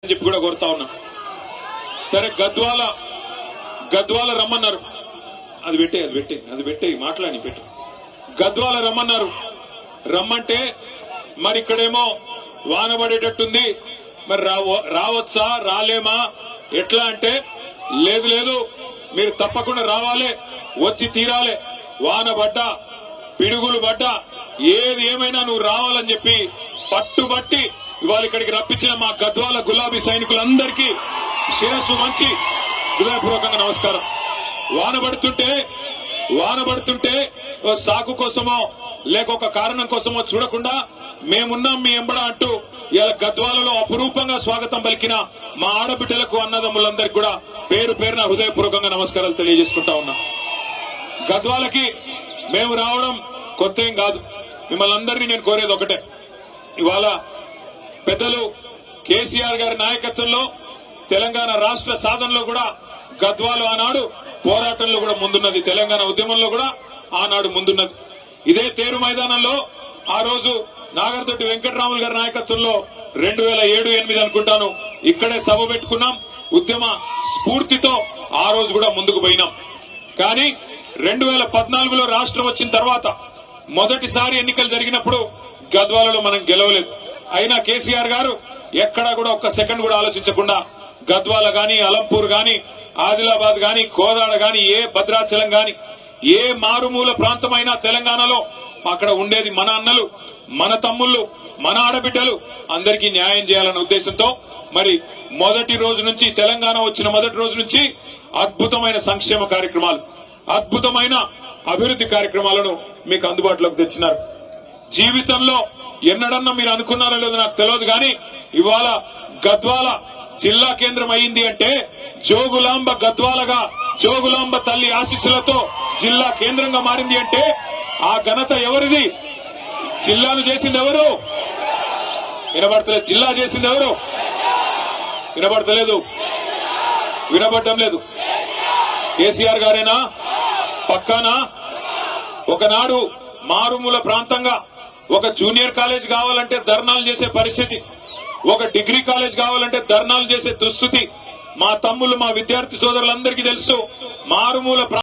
చెప్పి కూడా కోరుతా ఉన్నా. సరే గద్వాల రమ్మన్నారు. అది పెట్టే మాట్లాడి పెట్టు. గద్వాల రమ్మన్నారు. రమ్మంటే మరి ఇక్కడేమో వాన పడేటట్టుంది, మరి రావచ్చా రాలేమా ఎట్లా అంటే, లేదు మీరు తప్పకుండా రావాలి, వచ్చి తీరాలి, వాన పడ్డా పిడుగులు పడ్డా ఏది ఏమైనా నువ్వు రావాలని చెప్పి పట్టుబట్టి ఇవాళ ఇక్కడికి రప్పించిన మా గద్వాల గులాబీ సైనికులందరికీ శిరస్సు మంచి హృదయపూర్వకంగా నమస్కారం. వాన పడుతుంటే ఓ సాకు కోసమో లేక ఒక కారణం కోసమో చూడకుండా మేమున్నాం మీ ఎంబడ అంటూ ఇలా గద్వాలలో అపురూపంగా స్వాగతం పలికిన మా ఆడబిడ్డలకు అన్నదమ్ములందరికీ కూడా పేరు పేరున హృదయపూర్వకంగా నమస్కారాలు తెలియజేసుకుంటా ఉన్నా. గద్వాలకి మేము రావడం కొత్త ఏం కాదు. మిమ్మల్ని అందరినీ నేను కోరేది ఒకటే, ఇవాళ పెద్దలు కేసీఆర్ గారి నాయకత్వంలో తెలంగాణ రాష్ట్ర సాధనలో కూడా గద్వాలు ఆనాడు పోరాటంలో కూడా ముందున్నది, తెలంగాణ ఉద్యమంలో కూడా ఆనాడు ముందున్నది. ఇదే తేరు మైదానంలో ఆ రోజు నాగర్దొడ్డి వెంకటరాములు గారి నాయకత్వంలో 2007-8 అనుకుంటాను ఇక్కడే సభ పెట్టుకున్నాం. ఉద్యమ స్ఫూర్తితో ఆ రోజు కూడా ముందుకు పోయినాం. కానీ 2014లో రాష్ట్రం వచ్చిన తర్వాత మొదటిసారి ఎన్నికలు జరిగినప్పుడు గద్వాలలో మనం గెలవలేదు. అయినా కేసీఆర్ గారు ఎక్కడా కూడా ఒక్క సెకండ్ కూడా ఆలోచించకుండా గద్వాల గాని, అలంపూర్ గాని, ఆదిలాబాద్ గాని, కోదాడ గాని, ఏ భద్రాచలం గాని, ఏ మారుమూల ప్రాంతమైనా తెలంగాణలో అక్కడ ఉండేది మన అన్నలు, మన తమ్ముళ్ళు, మన ఆడబిడ్డలు, అందరికీ న్యాయం చేయాలన్న ఉద్దేశంతో మరి మొదటి రోజు నుంచి, తెలంగాణ వచ్చిన మొదటి రోజు నుంచి అద్భుతమైన సంక్షేమ కార్యక్రమాలు, అద్భుతమైన అభివృద్ధి కార్యక్రమాలను మీకు అందుబాటులోకి తెచ్చినారు. జీవితంలో ఎన్నడన్నా మీరు అనుకున్నారో లేదో నాకు తెలియదు, కానీ ఇవాళ గద్వాల జిల్లా కేంద్రం అయింది అంటే, జోగులాంబ గద్వాలగా జోగులాంబ తల్లి ఆశీస్సులతో జిల్లా కేంద్రంగా మారింది అంటే ఆ ఘనత ఎవరిది? జిల్లాను చేసింది ఎవరు? వినబడతలేదు. జిల్లా చేసింది ఎవరు? వినబడతలేదు, వినబడటం లేదు. కేసీఆర్ గారేనా? పక్కానా? ఒకనాడు మారుమూల ప్రాంతంగా ఒక జూనియర్ కాలేజ్ కావాలంటే ధర్నాలు చేసే పరిస్థితి, ఒక డిగ్రీ కాలేజ్ కావాలంటే ధర్నాలు చేసే దుస్థితి మా తమ్ముళ్ళు, మా విద్యార్థి సోదరులందరికీ తెలుసు. మారుమూల